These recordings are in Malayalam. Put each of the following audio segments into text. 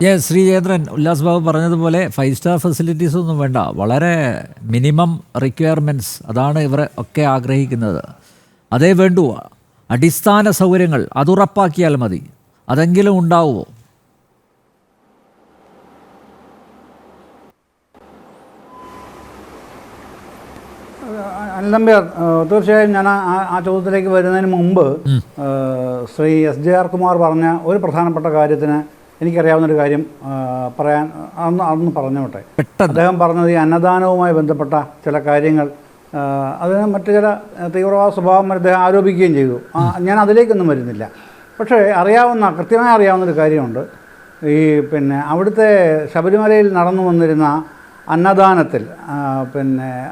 ശ്രീജേന്ദ്രൻ ഉല്ലാസ് ബാബു പറഞ്ഞതുപോലെ 5 സ്റ്റാർ ഫെസിലിറ്റീസ് ഒന്നും വേണ്ട, വളരെ മിനിമം റിക്വയർമെൻറ്റ്സ്, അതാണ് ഇവർ ഒക്കെ ആഗ്രഹിക്കുന്നത്. അതേ വേണ്ടൂ, അടിസ്ഥാന സൗകര്യങ്ങൾ അതുറപ്പാക്കിയാൽ മതി. അതെങ്കിലും ഉണ്ടാവുമോ? അനിൽ, തീർച്ചയായും ഞാൻ ആ ചോദ്യത്തിലേക്ക് വരുന്നതിന് മുമ്പ് ശ്രീ SJR കുമാർ പറഞ്ഞ ഒരു പ്രധാനപ്പെട്ട കാര്യത്തിന് എനിക്കറിയാവുന്നൊരു കാര്യം പറയാൻ അതൊന്ന് പറഞ്ഞോട്ടെ. അദ്ദേഹം പറഞ്ഞത് ഈ അന്നദാനവുമായി ബന്ധപ്പെട്ട ചില കാര്യങ്ങൾ, അതിന് മറ്റു ചില തീവ്രവാദ സ്വഭാവം അദ്ദേഹം ആരോപിക്കുകയും ചെയ്തു. ഞാൻ അതിലേക്കൊന്നും വരുന്നില്ല. പക്ഷേ കൃത്യമായി അറിയാവുന്നൊരു കാര്യമുണ്ട്. അവിടുത്തെ ശബരിമലയിൽ നടന്നു വന്നിരുന്ന അന്നദാനത്തിൽ,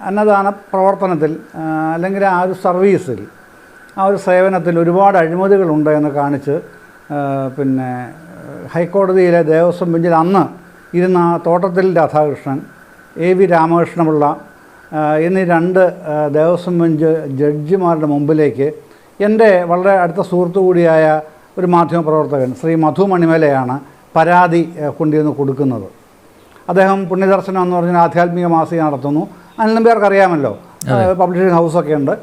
അന്നദാന പ്രവർത്തനത്തിൽ, അല്ലെങ്കിൽ ആ ഒരു സർവീസിൽ, ആ ഒരു സേവനത്തിൽ ഒരുപാട് അഴിമതികളുണ്ട് എന്ന് കാണിച്ച് ഹൈക്കോടതിയിലെ ദേവസ്വം ബെഞ്ചിൽ അന്ന് ഇരുന്ന തോട്ടത്തിൽ രാധാകൃഷ്ണൻ, AV രാമകൃഷ്ണപിള്ള എന്നീ 2 ദേവസ്വം ബെഞ്ച് ജഡ്ജിമാരുടെ മുമ്പിലേക്ക് എൻ്റെ വളരെ അടുത്ത സുഹൃത്തു കൂടിയായ ഒരു മാധ്യമപ്രവർത്തകൻ ശ്രീ മധു മണിമലയാണ് പരാതി കൊണ്ടുവന്ന് കൊടുക്കുന്നത്. അദ്ദേഹം പുണ്യദർശനം എന്ന് പറഞ്ഞാൽ ആധ്യാത്മിക മാസിക നടത്തുന്നു. അനിൽ നമ്പ്യാർക്ക് അറിയാമല്ലോ, പബ്ലിഷിംഗ് ഹൗസൊക്കെ ഉണ്ട്.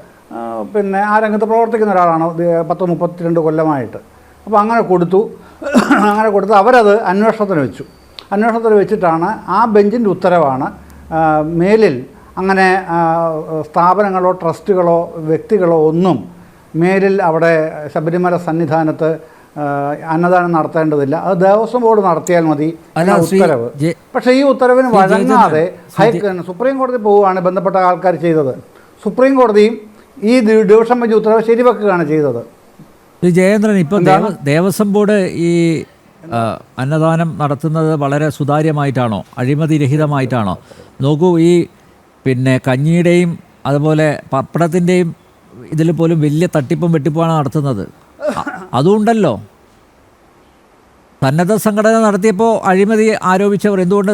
ആ രംഗത്ത് പ്രവർത്തിക്കുന്ന ഒരാളാണ് 32 കൊല്ലമായിട്ട്. അപ്പോൾ അങ്ങനെ കൊടുത്ത് അവരത് അന്വേഷണത്തിന് വെച്ചിട്ടാണ് ആ ബെഞ്ചിൻ്റെ ഉത്തരവാണ് മേലിൽ അങ്ങനെ സ്ഥാപനങ്ങളോ ട്രസ്റ്റുകളോ വ്യക്തികളോ ഒന്നും മേലിൽ അവിടെ ശബരിമല സന്നിധാനത്ത് അന്നദാനം നടത്തേണ്ടതില്ല, അത് ദേവസ്വം ബോർഡ് നടത്തിയാൽ മതി ഉത്തരവ്. പക്ഷേ ഈ ഉത്തരവിന് വഴങ്ങാതെ സുപ്രീം കോടതി പോവുകയാണ് ബന്ധപ്പെട്ട ആൾക്കാർ ചെയ്തത്. സുപ്രീം കോടതിയും ഈ ഡിവിഷൻ ബെഞ്ച് ഉത്തരവ് ശരിവെക്കുകയാണ് ചെയ്തത്. ജയേന്ദ്രൻ, ഇപ്പോൾ ദേവസ്വം ബോർഡ് ഈ അന്നദാനം നടത്തുന്നത് വളരെ സുതാര്യമായിട്ടാണോ, അഴിമതിരഹിതമായിട്ടാണോ? നോക്കൂ, ഈ കഞ്ഞിയുടെയും അതുപോലെ പപ്പടത്തിൻ്റെയും ഇതിൽ പോലും വലിയ തട്ടിപ്പും വെട്ടിപ്പുമാണ് നടത്തുന്നത്. അതുകൊണ്ടല്ലോ സന്നദ്ധ സംഘടന നടത്തിയപ്പോൾ അഴിമതി ആരോപിച്ചവർ എന്തുകൊണ്ട്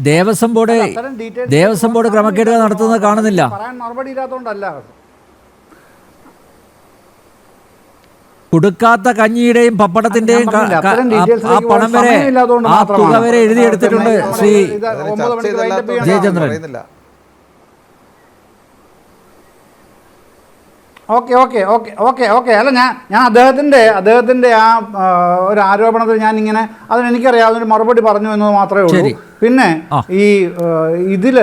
ദേവസ്വം ബോർഡ് ക്രമക്കേടുകൾ നടത്തുന്നത് കാണുന്നില്ല? കൊടുക്കാത്ത കഞ്ഞിയുടെയും പപ്പടത്തിന്റെയും ആ പണം വരെ, ആ തുക വരെ എഴുതിയെടുത്തിട്ടുണ്ട് ശ്രീ ജയചന്ദ്രൻ. ഓക്കെ അല്ല, ഞാൻ അദ്ദേഹത്തിൻ്റെ ആ ഒരു ആരോപണത്തിൽ ഞാനിങ്ങനെ അതിനെനിക്കറിയാവുന്നൊരു മറുപടി പറഞ്ഞു എന്നത് മാത്രമേ ഉള്ളൂ. പിന്നെ ഈ ഇതിൽ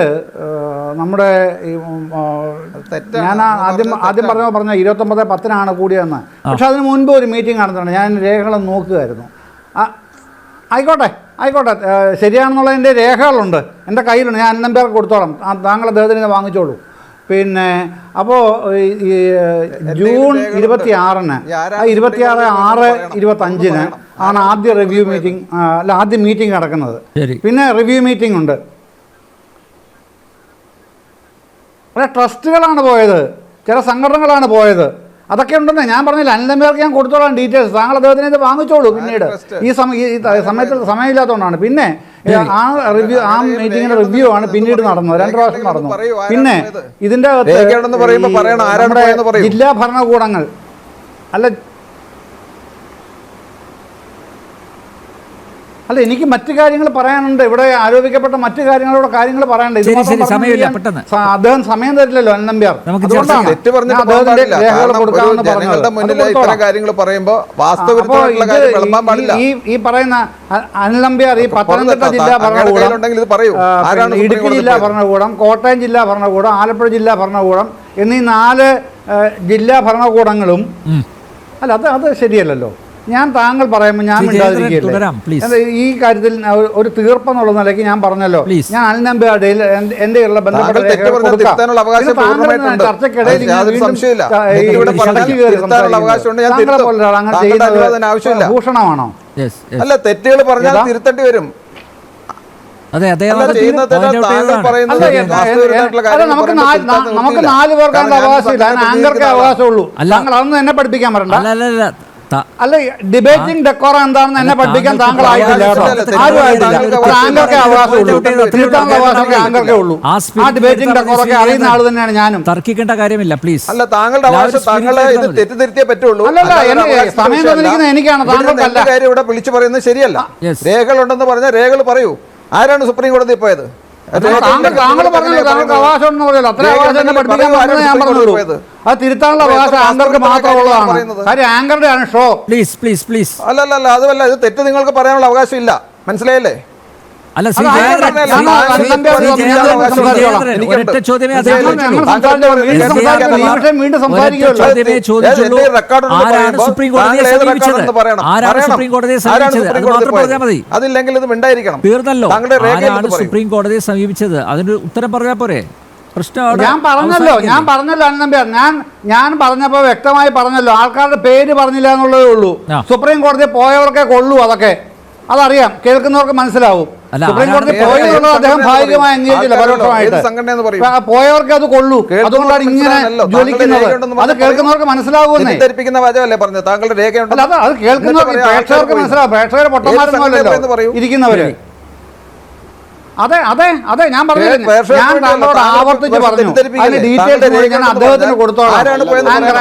നമ്മുടെ ഞാൻ ആദ്യം പറഞ്ഞ 29/10 കൂടിയെന്ന്. പക്ഷെ അതിന് മുൻപ് ഒരു മീറ്റിംഗ് നടന്നിട്ടുണ്ട്. ഞാൻ രേഖകൾ നോക്കുകയായിരുന്നു. ആയിക്കോട്ടെ, ശരിയാണെന്നുള്ളതിൻ്റെ രേഖകളുണ്ട് എൻ്റെ കയ്യിലുണ്ട്. ഞാൻ അനിൽ നമ്പ്യാർക്ക് കൊടുത്തോളാം, താങ്കൾ അദ്ദേഹത്തിന് വാങ്ങിച്ചോളൂ. അപ്പോൾ ഈ ജൂൺ 26-ന് 26/6/25 ആണ് ആദ്യ റിവ്യൂ മീറ്റിംഗ്, ആദ്യ മീറ്റിംഗ് നടക്കുന്നത്. പിന്നെ റിവ്യൂ മീറ്റിംഗ് ഉണ്ട്. അവിടെ ട്രസ്റ്റുകളാണ് പോയത്, ചില സംഘടനകളാണ് പോയത്. അതൊക്കെ ഉണ്ടെന്ന് ഞാൻ പറഞ്ഞില്ല. അനിൽ നമ്പ്യാർക്ക് ഞാൻ കൊടുത്തോളാം ഡീറ്റെയിൽസ്, താങ്കൾ അദ്ദേഹത്തിന് ഇത് വാങ്ങിച്ചോളൂ. പിന്നീട് ഈ സമയമില്ലാത്തതുകൊണ്ടാണ്. പിന്നെ ആ മീറ്റിങ്ങിന്റെ റിവ്യൂ ആണ് പിന്നീട് നടന്നത്, 2 പ്രാവശ്യം നടന്നു. പിന്നെ ഇതിന്റെ നമ്മുടെ ജില്ലാ ഭരണകൂടങ്ങൾ അല്ല എനിക്ക് മറ്റു കാര്യങ്ങൾ പറയാനുണ്ട്. ഇവിടെ ആരോപിക്കപ്പെട്ട മറ്റു കാര്യങ്ങളോട് കാര്യങ്ങൾ പറയാനുണ്ട്. അദ്ദേഹം സമയം തരില്ലല്ലോ അനിൽ നമ്പ്യാർ. ഈ പറയുന്ന അനിൽ നമ്പ്യാർ ഈ പത്തനംതിട്ട ജില്ലാ ഭരണകൂടം, ഇടുക്കി ജില്ലാ ഭരണകൂടം, കോട്ടയം ജില്ലാ ഭരണകൂടം, ആലപ്പുഴ ജില്ലാ ഭരണകൂടം എന്നീ 4 ജില്ലാ ഭരണകൂടങ്ങളും അത് ശരിയല്ലല്ലോ. ഞാൻ താങ്കൾ പറയുമ്പോൾ ഞാൻ മിണ്ടാതിരിക്കുകയല്ലേ. ഈ കാര്യത്തിൽ ഒരു തീർപ്പെന്നുള്ള നിലയ്ക്ക് ഞാൻ പറഞ്ഞല്ലോ, ഞാൻ അനിൽ നമ്പ്യാരുടെ എൻ്റെ ഉള്ള ബന്ധപ്പെട്ട ചർച്ചക്കിടയിൽ അങ്ങനെ ചെയ്യുന്നത് ഭൂഷണമാണോ? അല്ല, തെറ്റുകൾ പറഞ്ഞാൽ തിരുത്തേണ്ടി വരും. നമുക്ക് 4 പേർക്ക് അതിന്റെ അവകാശമില്ല, ആങ്കർക്ക് അവകാശമുള്ളൂ. താങ്കൾ അതൊന്നും എന്നെ പഠിപ്പിക്കാൻ പറയണ്ട. അല്ല, ഡിബേറ്റിംഗ് ഡെക്കോറം എന്താണെന്ന് എന്നെ പഠിപ്പിക്കാൻ താങ്കൾ ആയിട്ടില്ല കേട്ടോ. ആരും ആയിട്ടില്ല. അത് ആങ്കർക്കേ അവകാശമുള്ളൂ. തിരുത്താനുള്ള അവകാശമൊക്കെ ആങ്കർക്കേ ഉള്ളൂ. ആ ഡിബേറ്റിംഗ് ഡെക്കോറൊക്കെ അറിയുന്ന ആൾ തന്നെയാണ് ഞാനും. തർക്കിക്കേണ്ട കാര്യമില്ല പ്ലീസ്. അല്ല, താങ്കളുടെ അവകാശം താങ്കളെ ഇത് തെറ്റിദ്ധരുത്തിയേ പറ്റുള്ളൂ. അല്ലല്ല, സമയം തന്നിരിക്കുന്നത് എനിക്കാണ്, താങ്കൾക്കല്ല. കാര്യം ഇവിടെ വിളിച്ചു പറയുന്നത് ശരിയല്ല. രേഖകളുണ്ടെന്ന് പറഞ്ഞാൽ രേഖകൾ പറയൂ. ആരാണ് സുപ്രീം കോടതി പോയത്? താങ്കൾ പറഞ്ഞല്ലോ താങ്കൾക്ക് അവകാശം ഉണ്ടെന്ന് പറയല്ലോ. അത്ര അവകാശം എന്നെ പഠിപ്പിക്കാൻ പറഞ്ഞത് ഞാൻ പറഞ്ഞുള്ളൂ. അത് തിരുത്താനുള്ള അവകാശം ആങ്കർക്ക് മാത്രമുള്ളതാണ്. കാര്യം ആങ്കറുടെ ആണ് ഷോ. Please please please. അല്ലല്ല, അതുമല്ല, ഇത് തെറ്റ് നിങ്ങൾക്ക് പറയാനുള്ള അവകാശം ഇല്ല. മനസ്സിലായില്ലേ? അല്ല, ഒറ്റ ചോദ്യമേ അതില്ലെങ്കിൽ ഇത് മിണ്ടായിരിക്കണം. തീർന്നല്ലോ. ആരാണ് സുപ്രീം കോടതിയെ സമീപിച്ചത്? അതിന് ഉത്തരം പറഞ്ഞാൽ പോരെ? ഞാൻ പറഞ്ഞല്ലോ അനന്തമ്പ്യാർ, ഞാൻ പറഞ്ഞപ്പോ വ്യക്തമായി പറഞ്ഞല്ലോ. ആൾക്കാരുടെ പേര് പറഞ്ഞില്ല എന്നുള്ളതേ ഉള്ളൂ. സുപ്രീം കോടതി പോയവർക്കേ കൊള്ളൂ. അതൊക്കെ അതറിയാം, കേൾക്കുന്നവർക്ക് മനസ്സിലാവും. സുപ്രീം കോടതി പോയെന്നുള്ളത് അദ്ദേഹം ഭാഗികമായി അംഗീകരിച്ചില്ല, പരോക്ഷമായിട്ട്. പോയവർക്ക് അത് കൊള്ളൂ. അതുകൊണ്ടാണ് ഇങ്ങനെ ജ്വലിക്കുന്നത്. അത് കേൾക്കുന്നവർക്ക് മനസ്സിലാവുന്നേ. പറഞ്ഞത് താങ്കളുടെ രേഖയുണ്ട്. അത് കേൾക്കുന്നവർക്ക്, പ്രേക്ഷകർക്ക് മനസ്സിലാവും. പ്രേക്ഷകരെ പൊട്ടന്മാരൊന്നുമല്ലോ ഇരിക്കുന്നവര്. അതെ അതെ അതെ, ഞാൻ പറഞ്ഞു, ഞാൻ താങ്കളോട് ആവർത്തിച്ച് പറഞ്ഞു. അതിന് ഡീറ്റെയിൽസ് ഞാൻ അദ്ദേഹത്തിന് കൊടുത്തോളാം,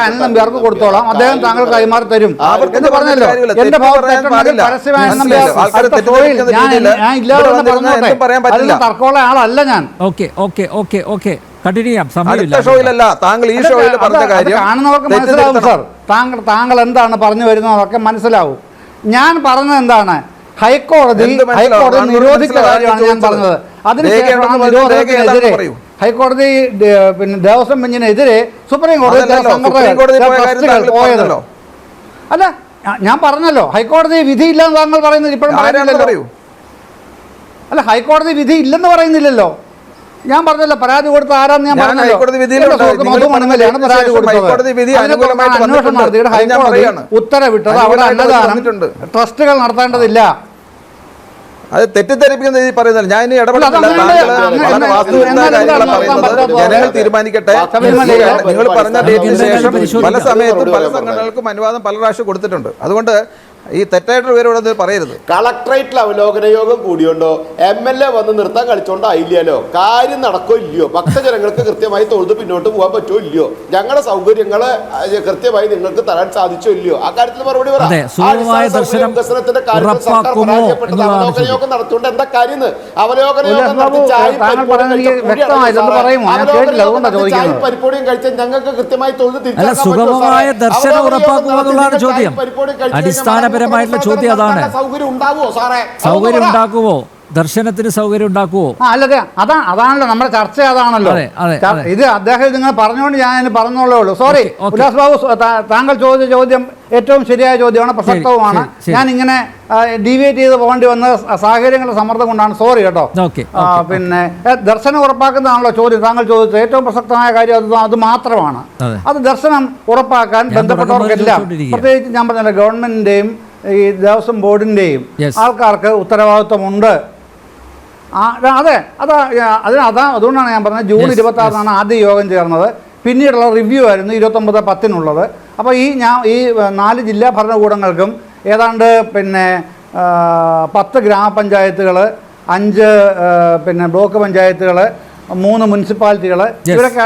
അനന്തമ്പ്യാർക്ക് കൊടുത്തോളാം. അദ്ദേഹം താങ്കൾ കൈമാറി തരും എന്ന് പറഞ്ഞല്ലോ. എന്റെ ഭാഗത്ത് പരസ്യമായ ഞാൻ ഇല്ലാതെ പറഞ്ഞോട്ടെ. അതിന് തർക്കമുള്ള ആളല്ല ഞാൻ. കാണുന്നവർക്ക് മനസ്സിലാവും സാർ. താങ്കൾ എന്താണ് പറഞ്ഞു വരുന്നതൊക്കെ മനസ്സിലാവും. ഞാൻ പറഞ്ഞത് എന്താണ്? ഹൈക്കോടതി നിരോധിച്ച കാര്യമാണ് ഞാൻ പറഞ്ഞത്. അതിനുശേഷം നിരോധനത്തിനെതിരെ ഹൈക്കോടതി പിന്നെ ദേവസ്വം ബെഞ്ചിനെതിരെ സുപ്രീം കോടതി പോയതല്ലോ. അല്ല, ഞാൻ പറഞ്ഞല്ലോ ഹൈക്കോടതി വിധി ഇല്ലെന്ന് താങ്കൾ പറയുന്നത് ഇപ്പോഴും പറയുന്നില്ലല്ലോ. അല്ല, ഹൈക്കോടതി വിധി ഇല്ലെന്ന് പറയുന്നില്ലല്ലോ. ഞാൻ പറഞ്ഞല്ലോ, പരാതി കൊടുത്ത ആരാന്ന് ഞാൻ പറഞ്ഞല്ലോ. മധുമണിമലയാണ് പരാതി കൊടുത്തത്. അന്വേഷണം നടത്തിയിട്ട് ഹൈക്കോടതി ഉത്തരവിട്ടത് അവിടെ അന്നദാനം ട്രസ്റ്റുകൾ നടത്തേണ്ടതില്ല. അത് തെറ്റിദ്ധരിപ്പിക്കുന്ന രീതി പറയുന്നത് ഞാൻ ഇനി ഇടപെടുന്നില്ല. ജനങ്ങൾ തീരുമാനിക്കട്ടെ. നിങ്ങൾ പറഞ്ഞ ഡേറ്റിന് ശേഷം പല സമയത്തും പല സംഘടനകൾക്കും അനുവാദം പല പ്രാവശ്യം കൊടുത്തിട്ടുണ്ട്. അതുകൊണ്ട് ഈ തെറ്റായിട്ട് പേരോട് പറയരുത്. കളക്ടറേറ്റിൽ അവലോകന യോഗം കൂടിയോണ്ടോ MLA വന്ന് നിർത്താൻ കളിച്ചോണ്ടോ ആയില്ലല്ലോ. കാര്യം നടക്കോ ഇല്ലയോ? ഭക്തജനങ്ങൾക്ക് കൃത്യമായി തൊഴുത് പിന്നോട്ട് പോകാൻ പറ്റുമോ ഇല്ലയോ? ഞങ്ങളുടെ സൗകര്യങ്ങള് കൃത്യമായി നിങ്ങൾക്ക് തരാൻ സാധിച്ചോ ഇല്ലയോ? ആ കാര്യത്തിൽ മറുപടി പറയാം. വികസനത്തിന്റെ കാര്യത്തിൽ സർക്കാർ പരാജയപ്പെട്ടത് അവലോകന യോഗം നടത്തിയോണ്ട് എന്താ കാര്യം? അവലോകന യോഗം നടത്തി ചായയും പരിപ്പോടിയും കഴിച്ച ഞങ്ങൾക്ക് കൃത്യമായി തൊഴുത് തിരിച്ചു അടിസ്ഥാനപരമായിട്ടുള്ള ചോദ്യം അതാണ്. സൗകര്യം ഉണ്ടാക്കുവോ? ദർശനത്തിന് സൗകര്യം ഉണ്ടാക്കുവോ? അല്ലതെ, അതാണല്ലോ നമ്മുടെ ചർച്ച. അതാണല്ലോ ഇത്. അദ്ദേഹം നിങ്ങൾ പറഞ്ഞുകൊണ്ട് ഞാൻ പറഞ്ഞോളേ ഉള്ളൂ. സോറി ഉല്ലാസ് ബാബു, താങ്കൾ ചോദിച്ച ചോദ്യം ഏറ്റവും ശരിയായ ചോദ്യമാണ്, പ്രസക്തവുമാണ്. ഞാൻ ഇങ്ങനെ ഡീവിയേറ്റ് ചെയ്ത് പോകേണ്ടി വന്ന സാഹചര്യങ്ങളുടെ സമ്മർദ്ദം കൊണ്ടാണ്. സോറി കേട്ടോ. പിന്നെ ദർശനം ഉറപ്പാക്കുന്നതാണല്ലോ ചോദ്യം. താങ്കൾ ചോദിച്ചത് ഏറ്റവും പ്രസക്തമായ കാര്യം അത് മാത്രമാണ്. അത് ദർശനം ഉറപ്പാക്കാൻ ബന്ധപ്പെട്ടവർക്കെല്ലാം, പ്രത്യേകിച്ച് ഞാൻ പറഞ്ഞല്ലോ ഗവൺമെന്റിന്റെയും ഈ ദേവസ്വം ബോർഡിന്റെയും ആൾക്കാർക്ക് ഉത്തരവാദിത്വമുണ്ട്. അതുകൊണ്ടാണ് ഞാൻ പറഞ്ഞത് ജൂൺ 26-നാണ് ആദ്യ യോഗം ചേർന്നത്. പിന്നീടുള്ള റിവ്യൂ ആയിരുന്നു 29/10 അപ്പോൾ ഈ 4 ജില്ലാ ഭരണകൂടങ്ങൾക്കും ഏതാണ്ട് പിന്നെ 10 ഗ്രാമപഞ്ചായത്തുകൾ, 5 പിന്നെ ബ്ലോക്ക് പഞ്ചായത്തുകൾ, 3 മുനിസിപ്പാലിറ്റികൾ, ഇവരൊക്കെ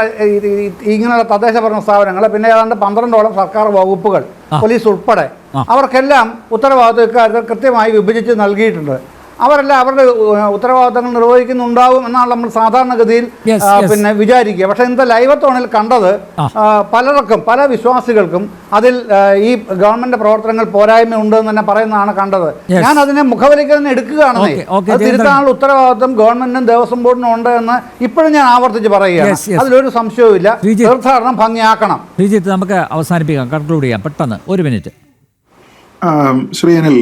ഇങ്ങനെയുള്ള തദ്ദേശ ഭരണ സ്ഥാപനങ്ങൾ, പിന്നെ ഏതാണ്ട് 12ഓളം സർക്കാർ വകുപ്പുകൾ, പോലീസ് ഉൾപ്പെടെ അവർക്കെല്ലാം ഉത്തരവാദിത്വ ഇക്കാര്യത്തിൽ കൃത്യമായി വിഭജിച്ച് നൽകിയിട്ടുണ്ട്. അവരെല്ലാം അവരുടെ ഉത്തരവാദിത്തങ്ങൾ നിർവഹിക്കുന്നുണ്ടാവും എന്നാണ് നമ്മൾ സാധാരണഗതിയിൽ പിന്നെ വിചാരിക്കുക. പക്ഷേ ഇന്നത്തെ ലൈവത്തോണിൽ കണ്ടത് പലർക്കും, പല വിശ്വാസികൾക്കും അതിൽ ഈ ഗവൺമെന്റ് പ്രവർത്തനങ്ങൾ പോരായ്മ ഉണ്ട് എന്ന് തന്നെ പറയുന്നതാണ് കണ്ടത്. ഞാൻ അതിനെ മുഖവിലേക്ക് തന്നെ എടുക്കുകയാണെന്നേ. അത് തിരുത്താനുള്ള ഉത്തരവാദിത്വം ഗവൺമെന്റിനും ദേവസ്വം ബോർഡിനും ഉണ്ട് എന്ന് ഇപ്പോഴും ഞാൻ ആവർത്തിച്ച് പറയുകയാണ്. അതിലൊരു സംശയവുമില്ല. തീർത്ഥാടനം ഭംഗിയാക്കണം. നമുക്ക് അവസാനിപ്പിക്കാം, കൺക്ലൂഡ് ചെയ്യാം പെട്ടെന്ന്. 1 മിനിറ്റ്. ശ്രീ അനിൽ,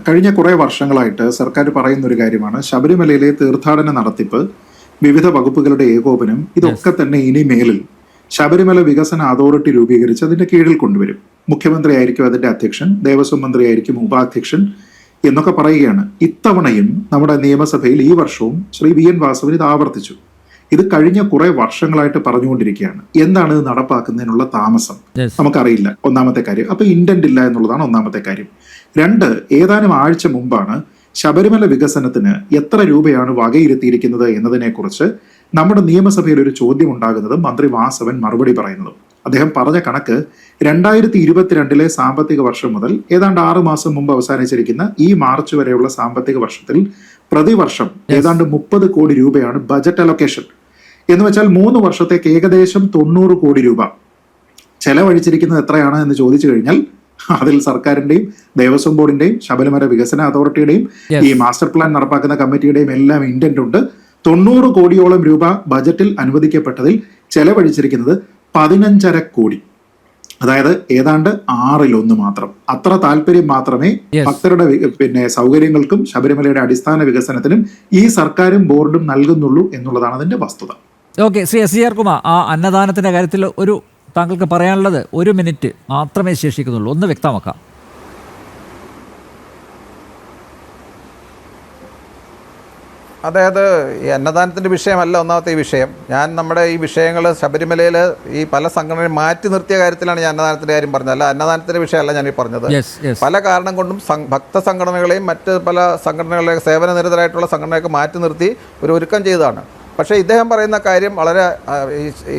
കഴിഞ്ഞ കുറേ വർഷങ്ങളായിട്ട് സർക്കാർ പറയുന്നൊരു കാര്യമാണ് ശബരിമലയിലെ തീർത്ഥാടന നടത്തിപ്പ്, വിവിധ വകുപ്പുകളുടെ ഏകോപനം, ഇതൊക്കെ തന്നെ ഇനി മേലിൽ ശബരിമല വികസന അതോറിറ്റി രൂപീകരിച്ച് അതിൻ്റെ കീഴിൽ കൊണ്ടുവരും. മുഖ്യമന്ത്രി ആയിരിക്കും അതിൻ്റെ അധ്യക്ഷൻ, ദേവസ്വം മന്ത്രി ആയിരിക്കും ഉപാധ്യക്ഷൻ എന്നൊക്കെ പറയുകയാണ്. ഇത്തവണയും നമ്മുടെ നിയമസഭയിൽ ഈ വർഷവും ശ്രീ VN വാസവൻ ഇത് ആവർത്തിച്ചു. ഇത് കഴിഞ്ഞ കുറെ വർഷങ്ങളായിട്ട് പറഞ്ഞുകൊണ്ടിരിക്കുകയാണ്. എന്താണ് ഇത് നടപ്പാക്കുന്നതിനുള്ള താമസം Yes. നമുക്കറിയില്ല, ഒന്നാമത്തെ കാര്യം. അപ്പൊ ഇന്റന്റ് ഇല്ല എന്നുള്ളതാണ് ഒന്നാമത്തെ കാര്യം. രണ്ട്, ഏതാനും ആഴ്ച മുമ്പാണ് ശബരിമല വികസനത്തിന് എത്ര രൂപയാണ് വകയിരുത്തിയിരിക്കുന്നത് എന്നതിനെ കുറിച്ച് നമ്മുടെ നിയമസഭയിൽ ഒരു ചോദ്യം ഉണ്ടാകുന്നതും മന്ത്രി വാസവൻ മറുപടി പറയുന്നതും. അദ്ദേഹം പറഞ്ഞ കണക്ക് 2022 സാമ്പത്തിക വർഷം മുതൽ ഏതാണ്ട് 6 മാസം മുമ്പ് അവസാനിച്ചിരിക്കുന്ന ഈ മാർച്ച് വരെയുള്ള സാമ്പത്തിക വർഷത്തിൽ പ്രതിവർഷം ഏതാണ്ട് 30 കോടി രൂപയാണ് ബജറ്റ് അലൊക്കേഷൻ. എന്ന് വെച്ചാൽ 3 വർഷത്തേക്ക് ഏകദേശം 90 കോടി രൂപ ചെലവഴിച്ചിരിക്കുന്നത് എത്രയാണ് എന്ന് ചോദിച്ചു കഴിഞ്ഞാൽ അതിൽ സർക്കാരിന്റെയും ദേവസ്വം ബോർഡിന്റെയും ശബരിമല വികസന അതോറിറ്റിയുടെയും ഈ മാസ്റ്റർ പ്ലാൻ നടപ്പാക്കുന്ന കമ്മിറ്റിയുടെയും എല്ലാം ഇന്റന്റ് ഉണ്ട്. 90 കോടിയോളം രൂപ ബജറ്റിൽ അനുവദിക്കപ്പെട്ടതിൽ ചെലവഴിച്ചിരിക്കുന്നത് 15.5 കോടി, അതായത് ഏതാണ്ട് 1/6 മാത്രം. അത്ര താല്പര്യം മാത്രമേ ഭക്തരുടെ സൗകര്യങ്ങൾക്കും ശബരിമലയുടെ അടിസ്ഥാന വികസനത്തിനും ഈ സർക്കാരും ബോർഡും നൽകുന്നുള്ളൂ എന്നുള്ളതാണ് അതിന്റെ വസ്തുത. ഓക്കെ, ശ്രീ SCR കുമാർ, ആ അന്നദാനത്തിന്റെ കാര്യത്തിൽ താങ്കൾക്ക് പറയാനുള്ളത് 1 മിനിറ്റ് മാത്രമേ ശേഷിക്കുന്നുള്ളൂ, ഒന്ന് വ്യക്തമാക്കാം. അതായത് ഈ അന്നദാനത്തിൻ്റെ വിഷയമല്ല ഒന്നാമത്തെ ഈ വിഷയം. ഞാൻ നമ്മുടെ ഈ വിഷയങ്ങൾ ശബരിമലയിൽ ഈ പല സംഘടനയും മാറ്റി നിർത്തിയ കാര്യത്തിലാണ് ഞാൻ അന്നദാനത്തിൻ്റെ കാര്യം പറഞ്ഞത്. അല്ല, അന്നദാനത്തിൻ്റെ വിഷയമല്ല ഞാൻ ഈ പറഞ്ഞത്. പല കാരണം കൊണ്ടും ഭക്ത സംഘടനകളെയും മറ്റ് പല സംഘടനകളെ സേവന നിരതരായിട്ടുള്ള സംഘടനയൊക്കെ മാറ്റി നിർത്തി ഒരു ഒരുക്കം ചെയ്തതാണ്. പക്ഷേ ഇദ്ദേഹം പറയുന്ന കാര്യം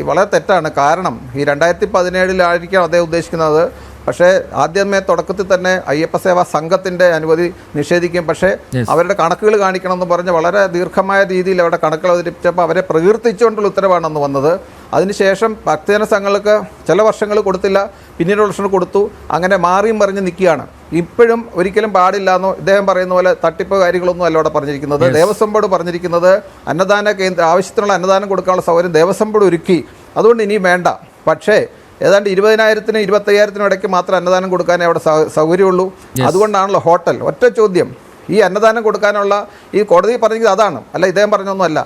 വളരെ തെറ്റാണ്. കാരണം ഈ 2017 അദ്ദേഹം ഉദ്ദേശിക്കുന്നത്. പക്ഷേ ആദ്യമേ തുടക്കത്തിൽ തന്നെ അയ്യപ്പ സേവാ സംഘത്തിൻ്റെ അനുമതി നിഷേധിക്കും. പക്ഷേ അവരുടെ കണക്കുകൾ കാണിക്കണം എന്ന് പറഞ്ഞ് വളരെ ദീർഘമായ രീതിയിൽ അവരുടെ കണക്കുകൾ അവതരിപ്പിച്ചപ്പോൾ അവരെ പ്രകീർത്തിച്ചുകൊണ്ടുള്ള ഉത്തരവാണെന്ന് വന്നത്. അതിനുശേഷം ഭക്തജന സംഘങ്ങൾക്ക് ചില വർഷങ്ങൾ കൊടുത്തില്ല, പിന്നീട് വർഷങ്ങൾ കൊടുത്തു. അങ്ങനെ മാറിയും മറിഞ്ഞ് നിൽക്കുകയാണ്. ഇപ്പോഴും ഒരിക്കലും പാടില്ലാന്നോ ഇദ്ദേഹം പറയുന്ന പോലെ തട്ടിപ്പ് കാര്യങ്ങളൊന്നും അല്ല അവിടെ പറഞ്ഞിരിക്കുന്നത്. ദേവസ്വം ബോർഡ് പറഞ്ഞിരിക്കുന്നത് അന്നദാന കേന്ദ്ര ആവശ്യത്തിനുള്ള അന്നദാനം കൊടുക്കാനുള്ള സൗകര്യം ദേവസ്വം ബോർഡ് ഒരുക്കി, അതുകൊണ്ട് ഇനിയും വേണ്ട. പക്ഷേ ഏതാണ്ട് 20,000-നും 25,000-നും ഇടയ്ക്ക് മാത്രം അന്നദാനം കൊടുക്കാനേ അവിടെ സൗകര്യമുള്ളൂ. അതുകൊണ്ടാണല്ലോ ഹോട്ടൽ. ഒറ്റ ചോദ്യം, ഈ അന്നദാനം കൊടുക്കാനുള്ള ഈ കോടതി പറഞ്ഞത് അതാണ്, അല്ല ഇദ്ദേഹം പറഞ്ഞൊന്നുമല്ല.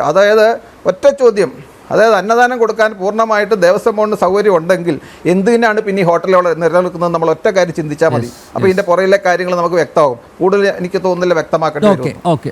അതായത് ഒറ്റ ചോദ്യം, അതായത് അന്നദാനം കൊടുക്കാൻ പൂർണ്ണമായിട്ട് ദേവസ്വം ബോർഡിന് സൗകര്യം ഉണ്ടെങ്കിൽ എന്തിനാണ് പിന്നെ ഈ ഹോട്ടലുകൾ നിലനിൽക്കുന്നത്? നമ്മൾ ഒറ്റ കാര്യം ചിന്തിച്ചാൽ മതി. അപ്പോൾ ഇതിൻ്റെ പുറകിലെ കാര്യങ്ങൾ നമുക്ക് വ്യക്തമാകും. കൂടുതൽ എനിക്ക് തോന്നുന്നില്ല വ്യക്തമാക്കേണ്ടി വരും. ഓക്കെ.